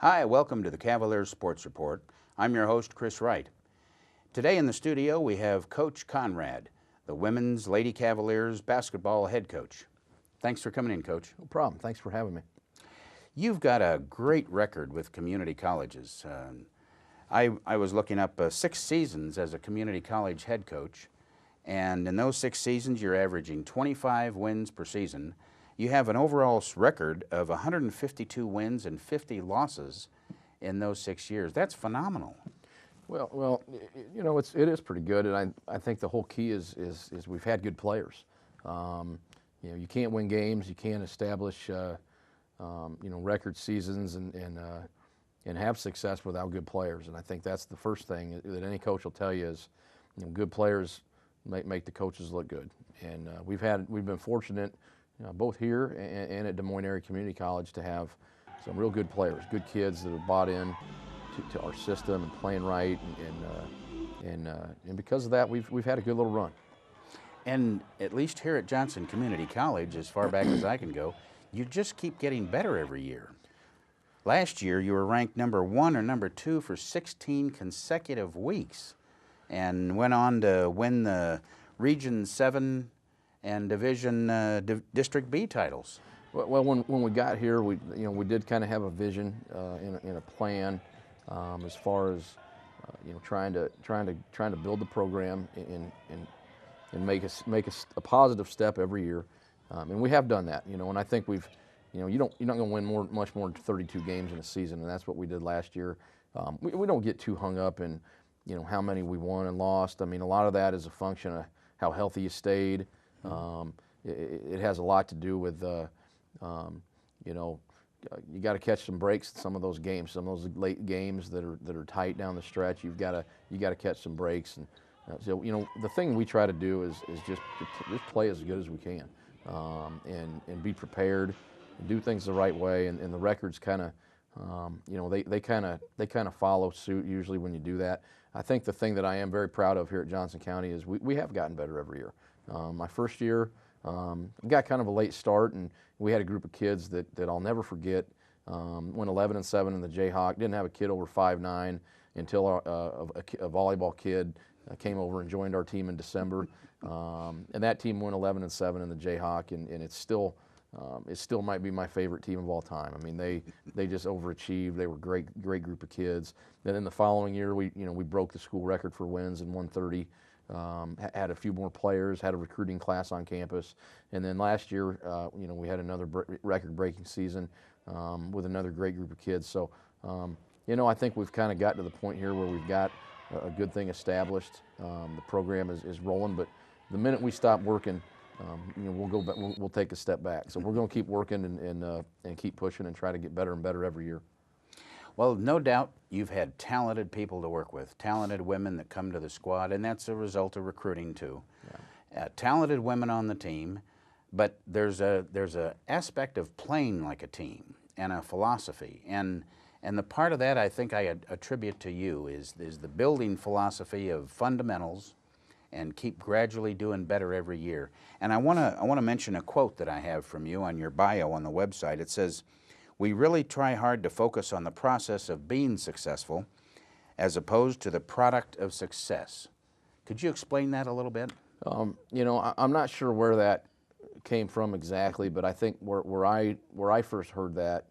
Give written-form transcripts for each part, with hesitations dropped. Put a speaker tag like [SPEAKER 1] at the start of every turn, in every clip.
[SPEAKER 1] Hi, welcome to the Cavalier Sports Report. I'm your host, Chris Wright. Today in the studio we have Coach Conrad, the women's Lady Cavaliers basketball head coach. Thanks for coming in, Coach.
[SPEAKER 2] No problem. Thanks for having me.
[SPEAKER 1] You've got a great record with community colleges. I was looking up 6 seasons as a community college head coach, and in those 6 seasons you're averaging 25 wins per season. You have an overall record of 152 wins and 50 losses in those 6 years. That's phenomenal.
[SPEAKER 2] Well, you know, it is pretty good, and I think the whole key is we've had good players. You know, you can't win games, you can't establish record seasons and have success without good players. And I think that's the first thing that any coach will tell you is, you know, good players make the coaches look good. And we've been fortunate, both here and at Des Moines Area Community College, to have some real good players, good kids that have bought in to our system and playing right, and because of that, we've had a good little run.
[SPEAKER 1] And at least here at Johnson Community College, as far back as I can go, you just keep getting better every year. Last year, you were ranked number 1 or number 2 for 16 consecutive weeks, and went on to win the Region 7 and Division District B titles.
[SPEAKER 2] Well, when we got here, we did kind of have a vision in a plan as far as trying to build the program and make a positive step every year, and we have done that. And I think you're not going to win much more than 32 games in a season, and that's what we did last year. We don't get too hung up in how many we won and lost. I mean, a lot of that is a function of how healthy you stayed. It has a lot to do with you got to catch some breaks in some of those games, some of those late games that are tight down the stretch. You got to catch some breaks, and so the thing we try to do is just play as good as we can, and be prepared, and do things the right way, and the records kind of they kind of follow suit usually when you do that. I think the thing that I am very proud of here at Johnson County is we have gotten better every year. My first year, got kind of a late start, and we had a group of kids that I'll never forget. Went 11-7 in the Jayhawk. Didn't have a kid over 5'9" until a volleyball kid came over and joined our team in December, and that team went 11-7 in the Jayhawk, and it still might be my favorite team of all time. I mean, they just overachieved. They were great group of kids. Then in the following year, we broke the school record for wins in 130. Had a few more players, had a recruiting class on campus, and then last year, we had another record-breaking season with another great group of kids. So, I think we've kind of got to the point here where we've got a good thing established. The program is rolling, but the minute we stop working, we'll go back, we'll take a step back. So we're going to keep working and keep pushing and try to get better and better every year.
[SPEAKER 1] Well, no doubt you've had talented people to work with, talented women that come to the squad, and that's a result of recruiting too. Yeah. Talented women on the team, but there's a aspect of playing like a team and a philosophy, and the part of that I think I attribute to you is the building philosophy of fundamentals, and keep gradually doing better every year. And I want to mention a quote that I have from you on your bio on the website. It says, "We really try hard to focus on the process of being successful as opposed to the product of success." Could you explain that a little bit?
[SPEAKER 2] I'm not sure where that came from exactly, but I think where I first heard that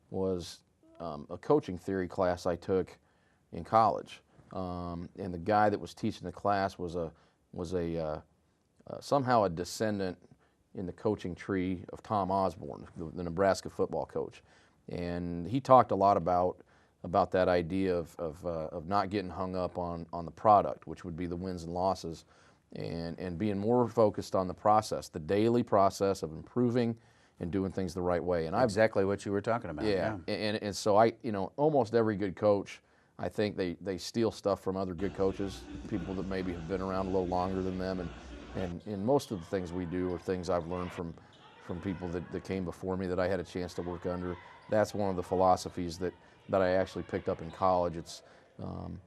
[SPEAKER 2] was a coaching theory class I took in college, and the guy that was teaching the class was somehow a descendant in the coaching tree of Tom Osborne, the Nebraska football coach, and he talked a lot about that idea of not getting hung up on the product, which would be the wins and losses, and being more focused on the process, the daily process of improving and doing things the right way. And
[SPEAKER 1] exactly what you were talking about.
[SPEAKER 2] Yeah. And so almost every good coach, I think they steal stuff from other good coaches, people that maybe have been around a little longer than them, and most of the things we do are things I've learned from people that came before me that I had a chance to work under. That's one of the philosophies that I actually picked up in college. It's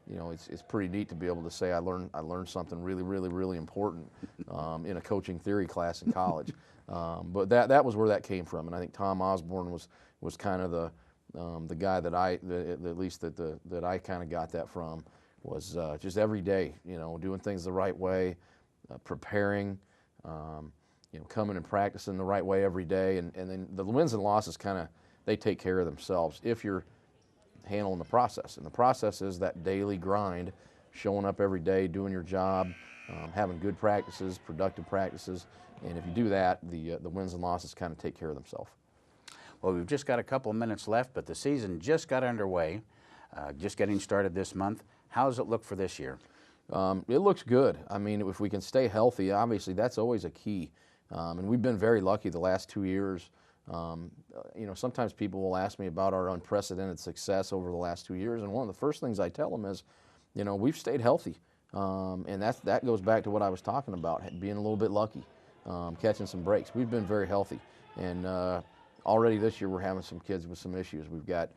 [SPEAKER 2] it's pretty neat to be able to say I learned something really important in a coaching theory class in college. But that was where that came from, and I think Tom Osborne was kind of The guy that at least that I kind of got that from was just every day, doing things the right way, preparing, coming and practicing the right way every day, and then the wins and losses they take care of themselves if you're handling the process. And the process is that daily grind, showing up every day, doing your job, having good practices, productive practices, and if you do that, the wins and losses kind of take care of themselves.
[SPEAKER 1] Well, we've just got a couple of minutes left, but the season just got underway, just getting started this month. How does it look for this year?
[SPEAKER 2] It looks good. I mean, if we can stay healthy, obviously that's always a key. And we've been very lucky the last 2 years. Sometimes people will ask me about our unprecedented success over the last 2 years, and one of the first things I tell them is, we've stayed healthy. And that goes back to what I was talking about, being a little bit lucky, catching some breaks. We've been very healthy. And already this year we're having some kids with some issues. We've got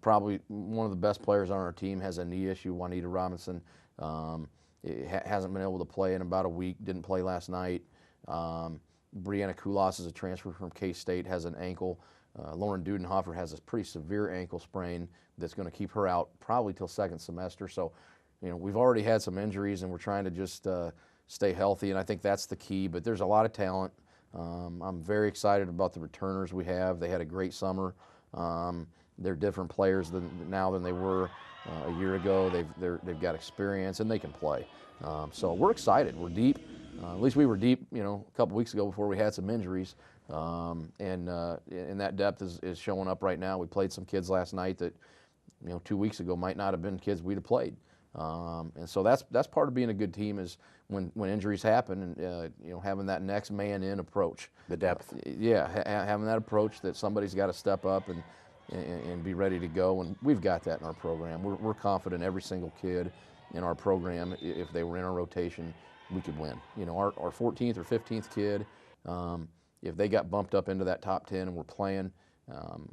[SPEAKER 2] probably one of the best players on our team has a knee issue, Juanita Robinson. Hasn't been able to play in about a week, didn't play last night. Brianna Kulas is a transfer from K-State, has an ankle. Lauren Dudenhofer has a pretty severe ankle sprain that's going to keep her out probably till second semester. So, we've already had some injuries, and we're trying to just stay healthy, and I think that's the key. But there's a lot of talent. I'm very excited about the returners we have. They had a great summer. They're different players now than they were a year ago. They've got experience, and they can play. So we're excited. We're deep. At least we were deep, a couple weeks ago before we had some injuries. And that depth is showing up right now. We played some kids last night that, 2 weeks ago might not have been kids we'd have played. And so that's part of being a good team is when injuries happen and having that next man in approach.
[SPEAKER 1] The depth.
[SPEAKER 2] Having that approach that somebody's got to step up and be ready to go, and we've got that in our program. We're confident every single kid in our program, if they were in our rotation, we could win. Our 14th or 15th kid, if they got bumped up into that top 10 and we're playing,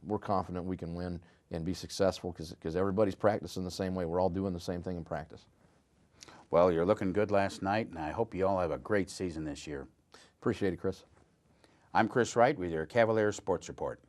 [SPEAKER 2] we're confident we can win and be successful because everybody's practicing the same way. We're all doing the same thing in practice.
[SPEAKER 1] Well, you're looking good last night, and I hope you all have a great season this year.
[SPEAKER 2] Appreciate it, Chris.
[SPEAKER 1] I'm Chris Wright with your Cavalier Sports Report.